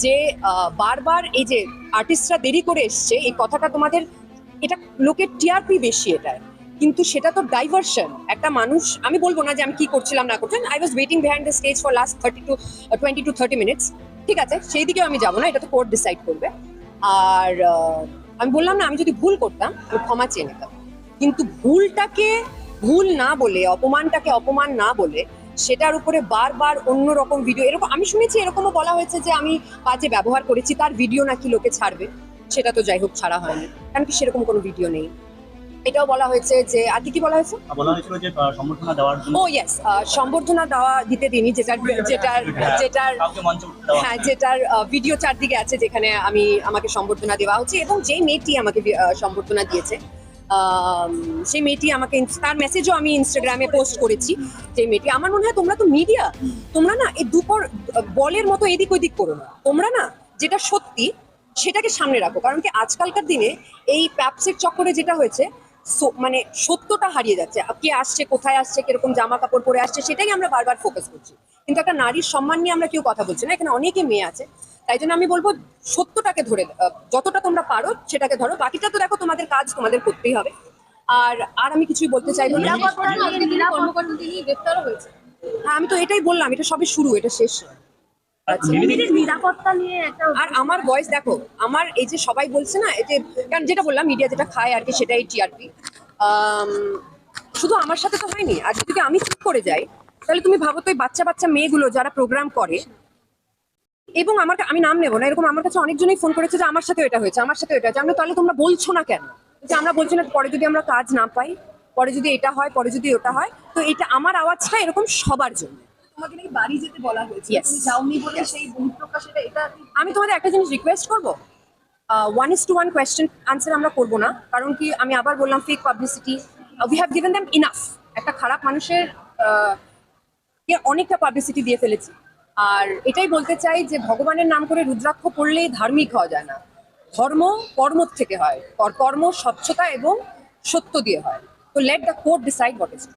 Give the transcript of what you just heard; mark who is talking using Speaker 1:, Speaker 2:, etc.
Speaker 1: যে বারবার এই যে আর্টিস্টরা দেরি করে এসছে এই কথাটা তোমাদের, এটা লোকের টিআরপি বেশি এটায়, কিন্তু সেটা তো ডাইভারশন। একটা মানুষ, আমি বলবো না যে আমি কি করছিলাম না করছিলাম, I was waiting behind the stage for last 20 to 30 minutes. ঠিক আছে, সেই দিকেও আমি যাবো না, এটা তো কোর্ট ডিসাইড করবে। আর আমি বললাম না, আমি যদি ভুল করতাম আমি ক্ষমা চেয়ে নিতাম, কিন্তু ভুলটাকে ভুল না বলে, অপমানটাকে অপমান না বলে সেটার উপরে বারবার অন্য রকম ভিডিও, এরকম আমি শুনেছি, এরকমও বলা হয়েছে যে আমি বাজে ব্যবহার করেছি, তার ভিডিও নাকি লোকে ছাড়বে। সেটা তো যাই হোক ছাড়া হয়নি, কারণ কি সেরকম কোনো ভিডিও নেই। এটাও বলা হয়েছে যে, আর কি কি বলা হয়েছে,
Speaker 2: বলা হয়েছিল যে সম্বর্ধনা দেওয়ার জন্য।
Speaker 1: ও ইয়েস, সম্বর্ধনা দিতে দিনই, যেটার যেটার যেটার
Speaker 2: কাউকে মঞ্চে উঠতে দেওয়া
Speaker 1: হ্যাঁ, যেটার ভিডিও চারদিকে আছে, যেখানে আমাকে সম্বর্ধনা দেওয়া হচ্ছে, এবং যেই মেয়েটি আমাকে সম্বর্ধনা দিয়েছে সেই মেয়েটি আমাকে, তার মেসেজও আমি ইনস্টাগ্রামে পোস্ট করেছি। যে মেয়েটি, আমার মনে হয় তোমরা তো মিডিয়া, তোমরা না এই দুপর বলের মতো এদিক ওদিক করো না, তোমরা না যেটা সত্যি সেটাকে সামনে রাখো। কারণ কি আজকালকার দিনে এই প্যাপসের চক্করে যেটা হয়েছে, মানে সত্যটা হারিয়ে যাচ্ছে। কে আসছে, কোথায় আসছে, কিরকম জামা কাপড় পরে আসছে, সেটাই আমরা বারবার ফোকাস করছি, কিন্তু একটা নারীর সম্মান নিয়ে আমরা কেউ কথা বলছি না। এখানে অনেকে মেয়ে আছে, তাই জন্য আমি বলবো সত্যটাকে ধরে যতটা তোমরা পারো সেটাকে ধরো, বাকিটা তো দেখো তোমাদের কাজ, তোমাদের করতেই হবে। আর আর আমি কিছুই বলতে চাইবো না। হ্যাঁ, আমি তো এটাই বললাম, এটা সবে শুরু, এটা শেষ নয়। আচ্ছা,
Speaker 3: নিরাপত্তা নিয়ে একটা
Speaker 1: আর আমার ভয়েস দেখো, আমার এই যে সবাই বলছে না, এই যে, কারণ যেটা বললাম মিডিয়া যেটা খায় আর কি, সেটাই টিআরপি। শুধু আমার সাথে তো হয়নি, আর যদি আমি চুপ করে যাই তাহলে তুমি ভাবো তো এই বাচ্চা বাচ্চা মেয়েগুলো যারা প্রোগ্রাম করে, এবং আমি নাম নেবো না, এরকম আমার কাছে অনেকজনই ফোন করেছে যে আমার সাথে এটা হয়েছে, আমার সাথে এটা হয়েছে। আমি তাহলে তোমরা বলছো না কেন, যে আমরা বলছি না, পরে যদি আমরা কাজ না পাই, পরে যদি এটা হয়, পরে যদি ওটা হয়, তো এটা আমার আওয়াজটা এরকম সবার জন্য।
Speaker 3: তোমাকে নাকি বাড়ি যেতে বলা হয়েছে,
Speaker 1: Yes.
Speaker 3: তুমি যাওনি বলে সেই বহিঃপ্রকাশ, এটা
Speaker 1: আমি তোমাদের একটা জিনিস রিকোয়েস্ট করবো, 1:1 কোয়েশ্চেন আনসার আমরা করবো না। কারণ কি আমি আবার বললাম, fake publicity, we have given them enough. একটা খারাপ মানুষের কে অনেকটা পাবলিসিটি দিয়ে ফেলেছি। আর এটাই বলতে চাই যে ভগবানের নাম করে রুদ্রাক্ষ পড়লেই ধার্মিক হওয়া যায় না। ধর্ম কর্ম থেকে হয়, কর্ম স্বচ্ছতা এবং সত্য দিয়ে হয়। তো let the court decide what is